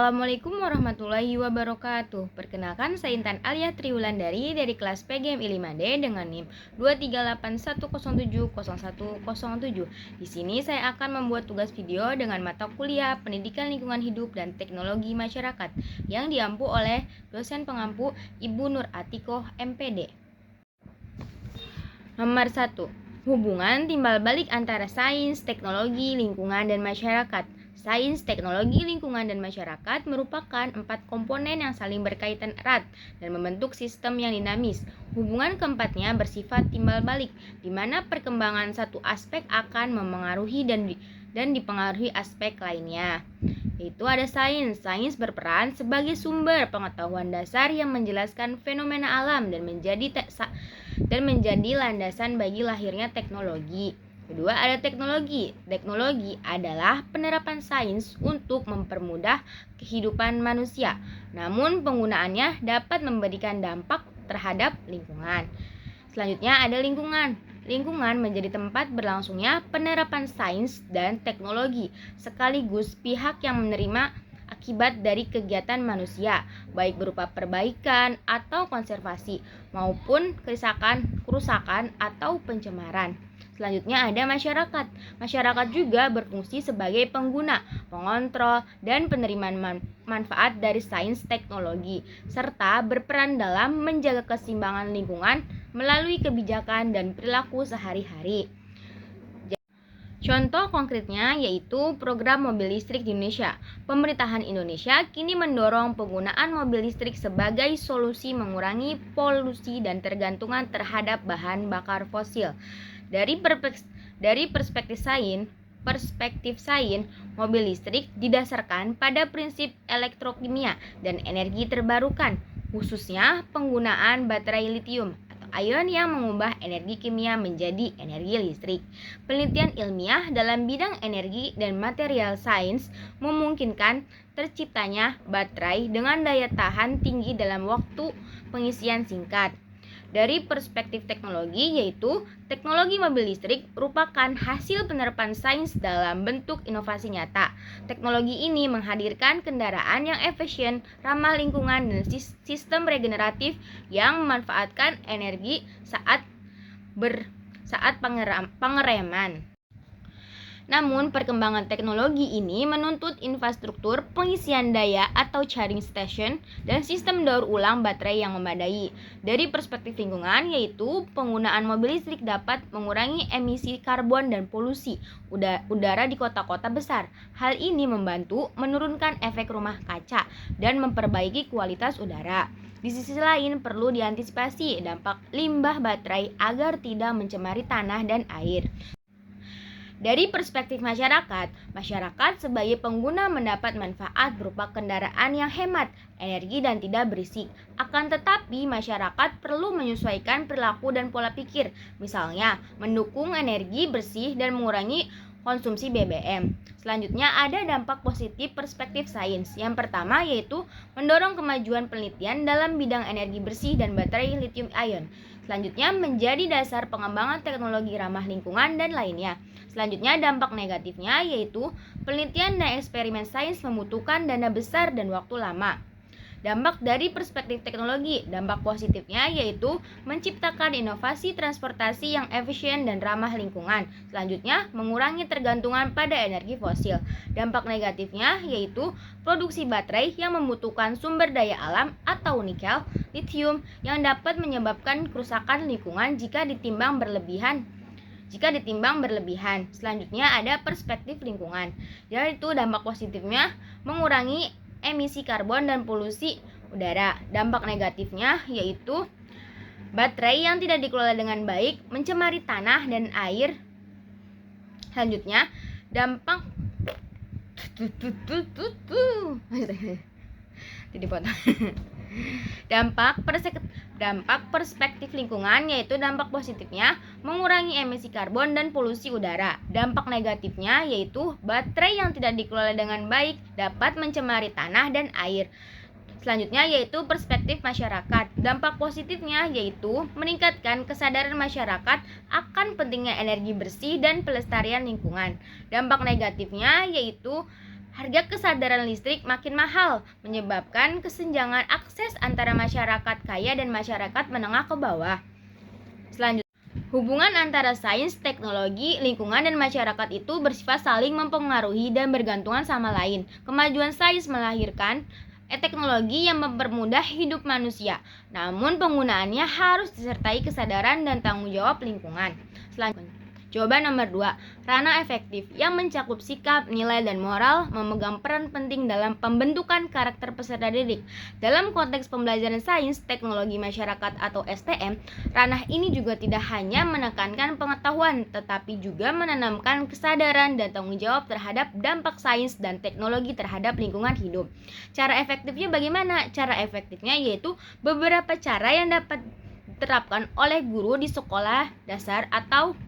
Assalamualaikum warahmatullahi wabarakatuh. Perkenalkan, saya Intan Alia Triwulandari dari kelas PGMI 5D dengan NIM 23810700107. Di sini saya akan membuat tugas video dengan mata kuliah Pendidikan Lingkungan Hidup dan Teknologi Masyarakat yang diampu oleh dosen pengampu Ibu Nur Atikoh MPD. Nomor 1. Hubungan timbal balik antara sains, teknologi, lingkungan, dan masyarakat. Sains, teknologi, lingkungan, dan masyarakat merupakan 4 komponen yang saling berkaitan erat dan membentuk sistem yang dinamis. Hubungan keempatnya bersifat timbal balik, di mana perkembangan satu aspek akan memengaruhi dan dipengaruhi aspek lainnya. Yaitu ada sains. Sains berperan sebagai sumber pengetahuan dasar yang menjelaskan fenomena alam dan menjadi landasan bagi lahirnya teknologi. Kedua, ada teknologi. Teknologi adalah penerapan sains untuk mempermudah kehidupan manusia. Namun, penggunaannya dapat memberikan dampak terhadap lingkungan. Selanjutnya, ada lingkungan. Lingkungan menjadi tempat berlangsungnya penerapan sains dan teknologi, sekaligus pihak yang menerima akibat dari kegiatan manusia, baik berupa perbaikan atau konservasi, maupun kerusakan atau pencemaran. Selanjutnya ada masyarakat. Masyarakat juga berfungsi sebagai pengguna, pengontrol, dan penerimaan manfaat dari sains teknologi, serta berperan dalam menjaga keseimbangan lingkungan melalui kebijakan dan perilaku sehari-hari. Contoh konkretnya yaitu program mobil listrik di Indonesia. Pemerintahan Indonesia kini mendorong penggunaan mobil listrik sebagai solusi mengurangi polusi dan tergantungan terhadap bahan bakar fosil. Dari perspektif sains, mobil listrik didasarkan pada prinsip elektrokimia dan energi terbarukan, khususnya penggunaan baterai litium ion yang mengubah energi kimia menjadi energi listrik. Penelitian ilmiah dalam bidang energi dan material sains memungkinkan terciptanya baterai dengan daya tahan tinggi dalam waktu pengisian singkat. Dari perspektif teknologi, yaitu teknologi mobil listrik merupakan hasil penerapan sains dalam bentuk inovasi nyata. Teknologi ini menghadirkan kendaraan yang efisien, ramah lingkungan, dan sistem regeneratif yang memanfaatkan energi saat pengereman. Namun, perkembangan teknologi ini menuntut infrastruktur pengisian daya atau charging station dan sistem daur ulang baterai yang memadai. Dari perspektif lingkungan, yaitu penggunaan mobil listrik dapat mengurangi emisi karbon dan polusi udara di kota-kota besar. Hal ini membantu menurunkan efek rumah kaca dan memperbaiki kualitas udara. Di sisi lain, perlu diantisipasi dampak limbah baterai agar tidak mencemari tanah dan air. Dari perspektif masyarakat sebagai pengguna mendapat manfaat berupa kendaraan yang hemat energi dan tidak berisik. Akan tetapi, masyarakat perlu menyesuaikan perilaku dan pola pikir, misalnya mendukung energi bersih dan mengurangi konsumsi BBM. Selanjutnya ada dampak positif perspektif sains. Yang pertama yaitu mendorong kemajuan penelitian dalam bidang energi bersih dan baterai lithium ion. Selanjutnya menjadi dasar pengembangan teknologi ramah lingkungan dan lainnya. Selanjutnya dampak negatifnya yaitu penelitian dan eksperimen sains membutuhkan dana besar dan waktu lama. Dampak dari perspektif teknologi, dampak positifnya yaitu menciptakan inovasi transportasi yang efisien dan ramah lingkungan. Selanjutnya, mengurangi tergantungan pada energi fosil. Dampak negatifnya yaitu produksi baterai yang membutuhkan sumber daya alam atau nikel, lithium yang dapat menyebabkan kerusakan lingkungan jika ditimbang berlebihan. Selanjutnya ada perspektif lingkungan, yaitu dampak positifnya mengurangi emisi karbon dan polusi udara. Dampak negatifnya yaitu baterai yang tidak dikelola dengan baik mencemari tanah dan air. Selanjutnya, dampak perspektif lingkungan yaitu dampak positifnya mengurangi emisi karbon dan polusi udara. Dampak negatifnya yaitu baterai yang tidak dikelola dengan baik dapat mencemari tanah dan air. Selanjutnya yaitu perspektif masyarakat. Dampak positifnya yaitu meningkatkan kesadaran masyarakat akan pentingnya energi bersih dan pelestarian lingkungan. Dampak negatifnya yaitu Harga kesadaran listrik makin mahal, menyebabkan kesenjangan akses antara masyarakat kaya dan masyarakat menengah ke bawah. Selanjutnya, hubungan antara sains, teknologi, lingkungan, dan masyarakat itu bersifat saling mempengaruhi dan bergantungan sama lain. Kemajuan sains melahirkan teknologi yang mempermudah hidup manusia, namun penggunaannya harus disertai kesadaran dan tanggung jawab lingkungan. Selanjutnya, jawaban nomor 2, ranah efektif yang mencakup sikap, nilai, dan moral memegang peran penting dalam pembentukan karakter peserta didik. Dalam konteks pembelajaran sains, teknologi masyarakat atau STM, ranah ini juga tidak hanya menekankan pengetahuan, tetapi juga menanamkan kesadaran dan tanggung jawab terhadap dampak sains dan teknologi terhadap lingkungan hidup. Cara efektifnya bagaimana? Cara efektifnya yaitu beberapa cara yang dapat diterapkan oleh guru di sekolah dasar atau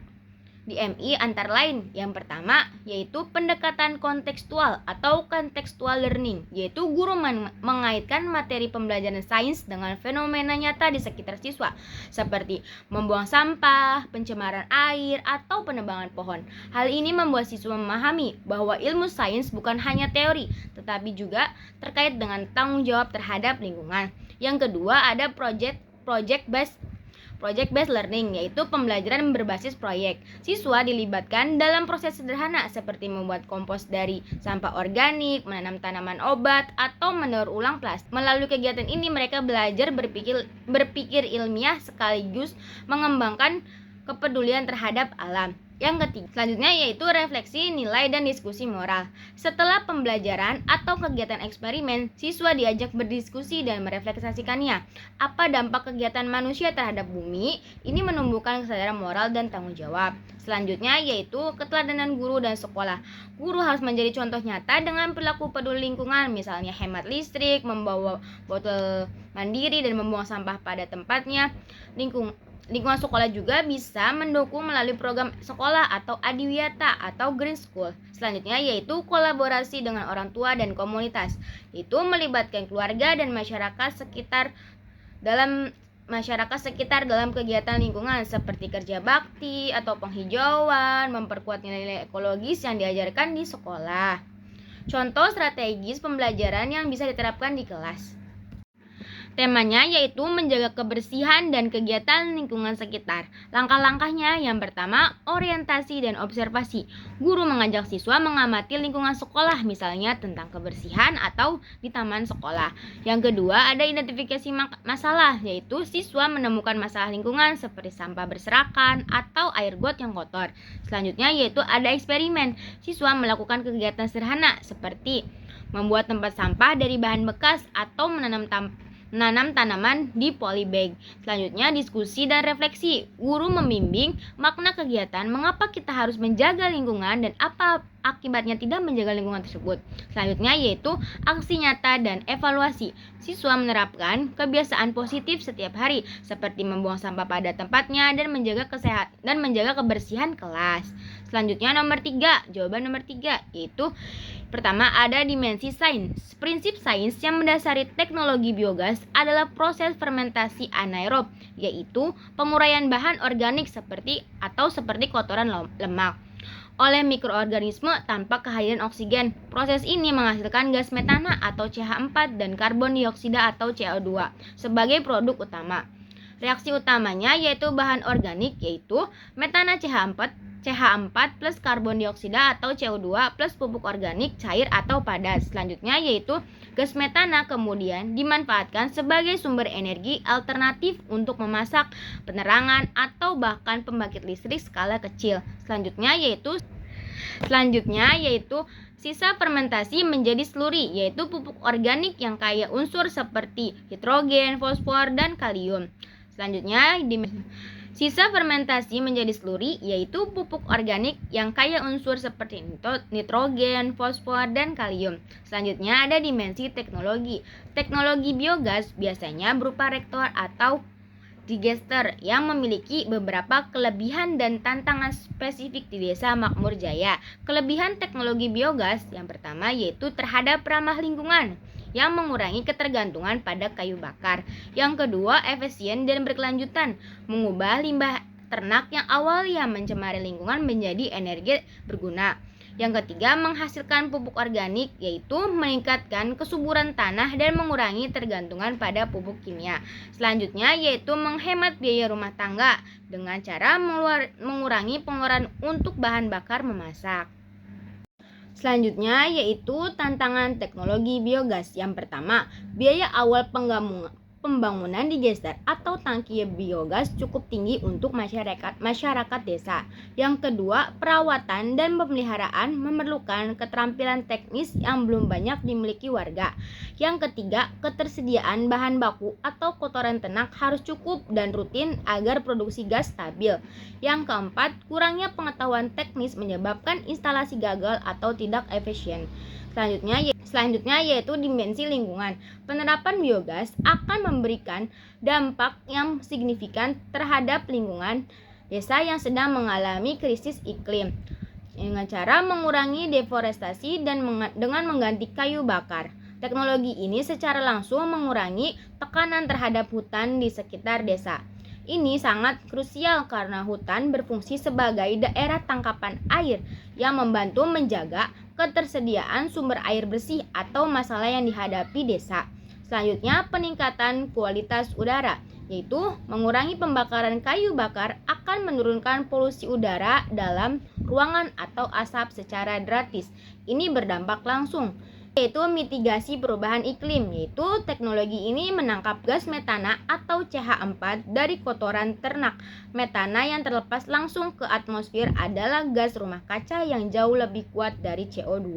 di MI antara lain. Yang pertama yaitu pendekatan kontekstual atau contextual learning, yaitu guru mengaitkan materi pembelajaran sains dengan fenomena nyata di sekitar siswa, seperti membuang sampah, pencemaran air, atau penebangan pohon. Hal ini membuat siswa memahami bahwa ilmu sains bukan hanya teori, tetapi juga terkait dengan tanggung jawab terhadap lingkungan. Yang kedua ada Project based learning, yaitu pembelajaran berbasis proyek. Siswa dilibatkan dalam proses sederhana seperti membuat kompos dari sampah organik, menanam tanaman obat, atau mendaur ulang plastik. Melalui kegiatan ini mereka belajar berpikir ilmiah sekaligus mengembangkan kepedulian terhadap alam. Yang ketiga, selanjutnya yaitu refleksi, nilai, dan diskusi moral. Setelah pembelajaran atau kegiatan eksperimen, siswa diajak berdiskusi dan merefleksikannya. Apa dampak kegiatan manusia terhadap bumi? Ini menumbuhkan kesadaran moral dan tanggung jawab. Selanjutnya yaitu keteladanan guru dan sekolah. Guru harus menjadi contoh nyata dengan perilaku peduli lingkungan, misalnya hemat listrik, membawa botol mandiri, dan membuang sampah pada tempatnya. Lingkungan sekolah juga bisa mendukung melalui program sekolah atau adiwiyata atau green school. Selanjutnya yaitu kolaborasi dengan orang tua dan komunitas, yaitu melibatkan keluarga dan masyarakat sekitar dalam kegiatan lingkungan seperti kerja bakti atau penghijauan, memperkuat nilai-nilai ekologis yang diajarkan di sekolah. Contoh strategis pembelajaran yang bisa diterapkan di kelas. Temanya yaitu menjaga kebersihan dan kegiatan lingkungan sekitar. Langkah-langkahnya yang pertama, orientasi dan observasi. Guru mengajak siswa mengamati lingkungan sekolah, misalnya tentang kebersihan atau di taman sekolah. Yang kedua, ada identifikasi masalah, yaitu siswa menemukan masalah lingkungan seperti sampah berserakan atau air got yang kotor. Selanjutnya yaitu ada eksperimen. Siswa melakukan kegiatan sederhana seperti membuat tempat sampah dari bahan bekas atau menanam tanaman di polybag. Selanjutnya diskusi dan refleksi. Guru membimbing makna kegiatan, mengapa kita harus menjaga lingkungan dan apa akibatnya tidak menjaga lingkungan tersebut. Selanjutnya yaitu aksi nyata dan evaluasi. Siswa menerapkan kebiasaan positif setiap hari seperti membuang sampah pada tempatnya dan menjaga kesehatan dan menjaga kebersihan kelas. Selanjutnya jawaban nomor 3 yaitu pertama ada dimensi sains. Prinsip sains yang mendasari teknologi biogas adalah proses fermentasi anaerob, yaitu penguraian bahan organik seperti kotoran lemak oleh mikroorganisme tanpa kehadiran oksigen. Proses ini menghasilkan gas metana atau CH4 dan karbon dioksida atau CO2 sebagai produk utama. Reaksi utamanya yaitu bahan organik yaitu metana CH4 plus karbon dioksida atau CO2 plus pupuk organik cair atau padat. Selanjutnya yaitu gas metana kemudian dimanfaatkan sebagai sumber energi alternatif untuk memasak, penerangan, atau bahkan pembangkit listrik skala kecil. Selanjutnya yaitu sisa fermentasi menjadi sluri, yaitu pupuk organik yang kaya unsur seperti hidrogen, fosfor, dan kalium. Selanjutnya sisa fermentasi menjadi sluri, yaitu pupuk organik yang kaya unsur seperti nitrogen, fosfor, dan kalium. Selanjutnya ada dimensi teknologi. Teknologi biogas biasanya berupa reaktor atau digester yang memiliki beberapa kelebihan dan tantangan spesifik di desa makmur jaya. Kelebihan teknologi biogas yang pertama yaitu terhadap ramah lingkungan, yang mengurangi ketergantungan pada kayu bakar. Yang kedua, efisien dan berkelanjutan, mengubah limbah ternak yang awalnya mencemari lingkungan menjadi energi berguna. Yang ketiga, menghasilkan pupuk organik, yaitu meningkatkan kesuburan tanah dan mengurangi tergantungan pada pupuk kimia. Selanjutnya yaitu menghemat biaya rumah tangga dengan cara mengurangi pengeluaran untuk bahan bakar memasak. Selanjutnya yaitu tantangan teknologi biogas. Yang pertama, biaya awal pembangunan digester atau tangki biogas cukup tinggi untuk masyarakat desa. Yang kedua, perawatan dan pemeliharaan memerlukan keterampilan teknis yang belum banyak dimiliki warga. Yang ketiga, ketersediaan bahan baku atau kotoran ternak harus cukup dan rutin agar produksi gas stabil. Yang keempat, kurangnya pengetahuan teknis menyebabkan instalasi gagal atau tidak efisien. Selanjutnya yaitu dimensi lingkungan. Penerapan biogas akan memberikan dampak yang signifikan terhadap lingkungan desa yang sedang mengalami krisis iklim dengan cara mengurangi deforestasi dan dengan mengganti kayu bakar. Teknologi ini secara langsung mengurangi tekanan terhadap hutan di sekitar desa. Ini sangat krusial karena hutan berfungsi sebagai daerah tangkapan air yang membantu menjaga ketersediaan sumber air bersih atau masalah yang dihadapi desa. Selanjutnya, peningkatan kualitas udara, yaitu mengurangi pembakaran kayu bakar akan menurunkan polusi udara dalam ruangan atau asap secara drastis. Ini berdampak langsung yaitu mitigasi perubahan iklim, yaitu teknologi ini menangkap gas metana atau CH4 dari kotoran ternak. Metana yang terlepas langsung ke atmosfer adalah gas rumah kaca yang jauh lebih kuat dari CO2.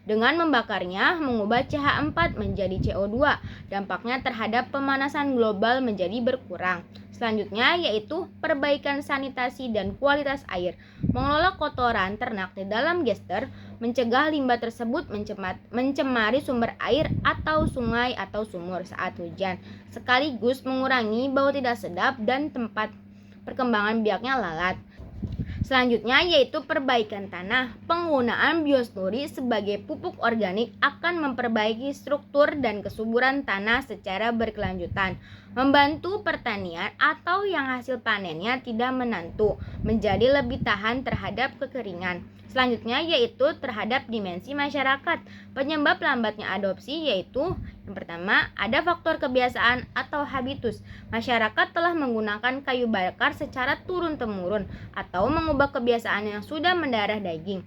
Dengan membakarnya, mengubah CH4 menjadi CO2, dampaknya terhadap pemanasan global menjadi berkurang. Selanjutnya yaitu perbaikan sanitasi dan kualitas air. Mengelola kotoran ternak di dalam gester, mencegah limbah tersebut mencemari sumber air atau sungai atau sumur saat hujan, sekaligus mengurangi bau tidak sedap dan tempat perkembangan biaknya lalat. Selanjutnya yaitu perbaikan tanah. Penggunaan bioslurry sebagai pupuk organik akan memperbaiki struktur dan kesuburan tanah secara berkelanjutan, membantu pertanian atau yang hasil panennya tidak menentu menjadi lebih tahan terhadap kekeringan. Selanjutnya yaitu terhadap dimensi masyarakat. Penyebab lambatnya adopsi yaitu yang pertama, ada faktor kebiasaan atau habitus. Masyarakat telah menggunakan kayu bakar secara turun-temurun atau mengubah kebiasaan yang sudah mendarah daging.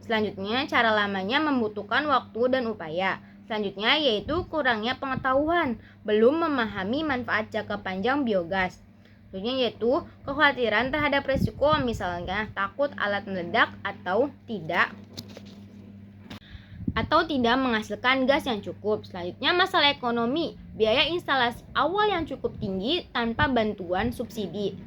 Selanjutnya, cara lamanya membutuhkan waktu dan upaya. Selanjutnya yaitu kurangnya pengetahuan, belum memahami manfaat jangka panjang biogas. Selanjutnya yaitu kekhawatiran terhadap risiko, misalnya takut alat meledak atau tidak menghasilkan gas yang cukup. Selanjutnya masalah ekonomi, biaya instalasi awal yang cukup tinggi tanpa bantuan subsidi.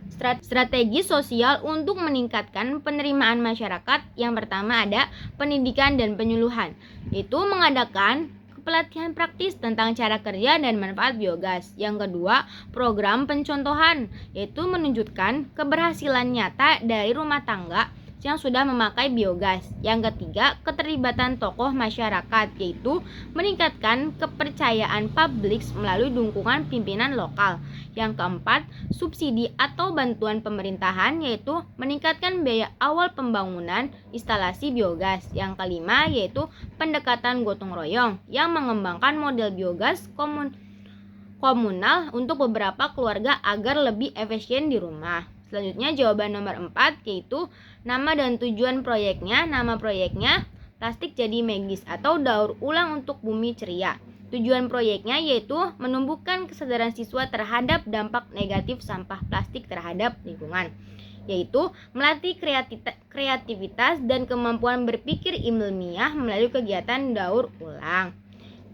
Strategi sosial untuk meningkatkan penerimaan masyarakat. Yang pertama ada pendidikan dan penyuluhan, yaitu mengadakan pelatihan praktis tentang cara kerja dan manfaat biogas. Yang kedua, program pencontohan, yaitu menunjukkan keberhasilan nyata dari rumah tangga yang sudah memakai biogas. Yang ketiga, keterlibatan tokoh masyarakat, yaitu meningkatkan kepercayaan publik melalui dukungan pimpinan lokal. Yang keempat, subsidi atau bantuan pemerintahan, yaitu meningkatkan biaya awal pembangunan instalasi biogas. Yang kelima, yaitu pendekatan gotong royong yang mengembangkan model biogas komunal untuk beberapa keluarga agar lebih efisien di rumah. Selanjutnya jawaban nomor 4 yaitu nama dan tujuan proyeknya. Nama proyeknya Plastik Jadi Magis atau daur ulang untuk bumi ceria. Tujuan proyeknya yaitu menumbuhkan kesadaran siswa terhadap dampak negatif sampah plastik terhadap lingkungan, yaitu melatih kreativitas dan kemampuan berpikir ilmiah melalui kegiatan daur ulang.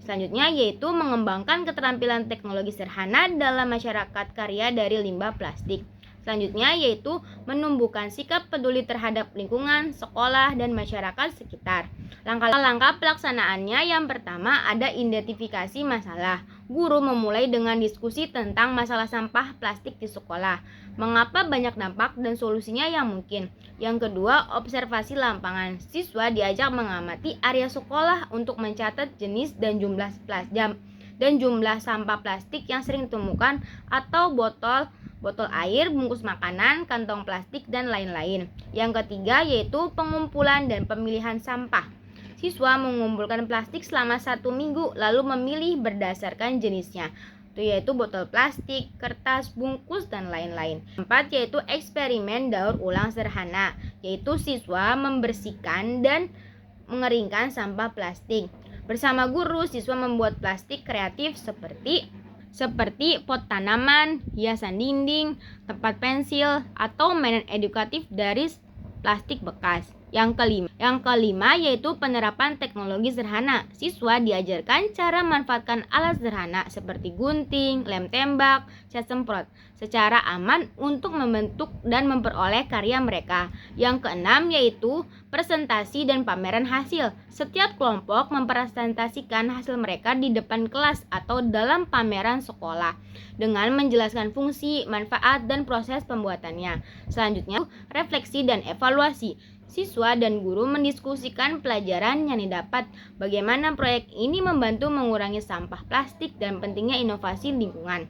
Selanjutnya yaitu mengembangkan keterampilan teknologi sederhana dalam masyarakat karya dari limbah plastik. Selanjutnya yaitu menumbuhkan sikap peduli terhadap lingkungan, sekolah, dan masyarakat sekitar. Langkah-langkah pelaksanaannya yang pertama ada identifikasi masalah. Guru memulai dengan diskusi tentang masalah sampah plastik di sekolah. Mengapa banyak dampak dan solusinya yang mungkin. Yang kedua, observasi lapangan. Siswa diajak mengamati area sekolah untuk mencatat jenis dan jumlah sampah plastik yang sering ditemukan atau botol botol air, bungkus makanan, kantong plastik, dan lain-lain. Yang ketiga yaitu pengumpulan dan pemilihan sampah. Siswa mengumpulkan plastik selama 1 minggu lalu memilih berdasarkan jenisnya, yaitu botol plastik, kertas, bungkus, dan lain-lain. 4 yaitu eksperimen daur ulang sederhana, yaitu siswa membersihkan dan mengeringkan sampah plastik. Bersama guru, siswa membuat plastik kreatif seperti pot tanaman, hiasan dinding, tempat pensil, atau mainan edukatif dari plastik bekas. Yang kelima yaitu penerapan teknologi sederhana. Siswa diajarkan cara memanfaatkan alat sederhana seperti gunting, lem tembak, cat semprot secara aman untuk membentuk dan memperoleh karya mereka. Yang keenam yaitu presentasi dan pameran hasil. Setiap kelompok mempresentasikan hasil mereka di depan kelas atau dalam pameran sekolah dengan menjelaskan fungsi, manfaat, dan proses pembuatannya. Selanjutnya, refleksi dan evaluasi. Siswa dan guru mendiskusikan pelajaran yang didapat, bagaimana proyek ini membantu mengurangi sampah plastik dan pentingnya inovasi lingkungan.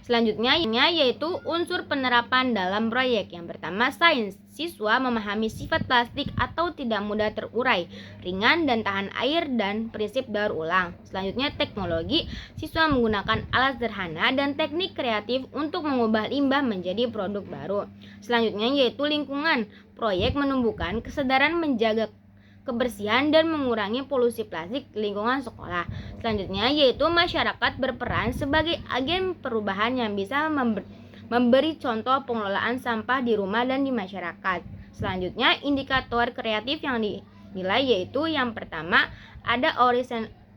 Selanjutnya yaitu unsur penerapan dalam proyek. Yang pertama, sains. Siswa memahami sifat plastik atau tidak mudah terurai, ringan dan tahan air, dan prinsip daur ulang. Selanjutnya, teknologi. Siswa menggunakan alat sederhana dan teknik kreatif untuk mengubah limbah menjadi produk baru. Selanjutnya yaitu lingkungan. Proyek menumbuhkan kesadaran menjaga kebersihan dan mengurangi polusi plastik di lingkungan sekolah. Selanjutnya yaitu masyarakat berperan sebagai agen perubahan yang bisa memberi contoh pengelolaan sampah di rumah dan di masyarakat. Selanjutnya indikator kreatif yang dinilai yaitu yang pertama ada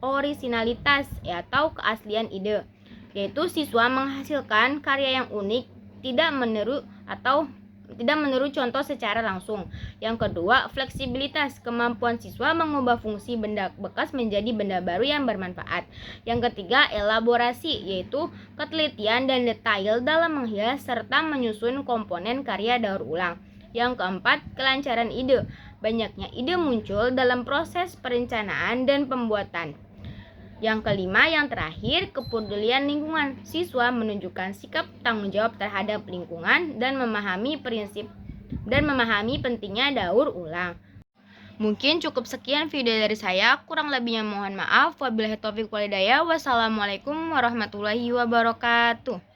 orisinalitas atau keaslian ide, yaitu siswa menghasilkan karya yang unik, tidak meniru contoh secara langsung. Yang kedua, fleksibilitas, kemampuan siswa mengubah fungsi benda bekas menjadi benda baru yang bermanfaat. Yang ketiga, elaborasi, yaitu ketelitian dan detail dalam menghias serta menyusun komponen karya daur ulang. Yang keempat, kelancaran ide, banyaknya ide muncul dalam proses perencanaan dan pembuatan. Yang kelima, yang terakhir, kepedulian lingkungan. Siswa menunjukkan sikap tanggung jawab terhadap lingkungan dan memahami pentingnya daur ulang. Mungkin cukup sekian video dari saya, kurang lebihnya mohon maaf. Wabillahi taufiq wal hidayah. Wassalamualaikum warahmatullahi wabarakatuh.